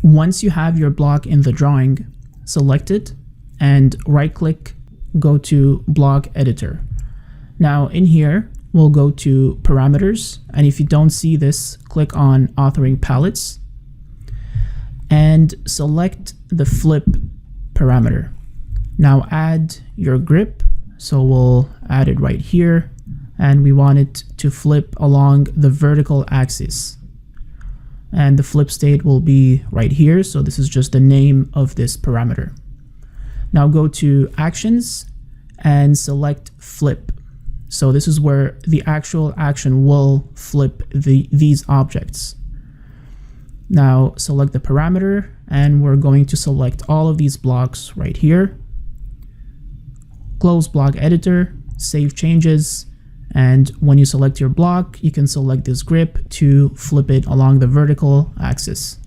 Once you have your block in the drawing, select it and right click, go to block editor. Now in here, we'll go to parameters, and if you don't see this, click on authoring palettes and select the flip parameter. Now add your grip, so we'll add it right here, and we want it to flip along the vertical axis. And the flip state will be right here, so this is just the name of this parameter. Now go to actions and select flip. So this is where the actual action will flip these objects. Now select the parameter, and we're going to select all of these blocks right here. Close block editor, save changes, and when you select your block, you can select this grip to flip it along the vertical axis.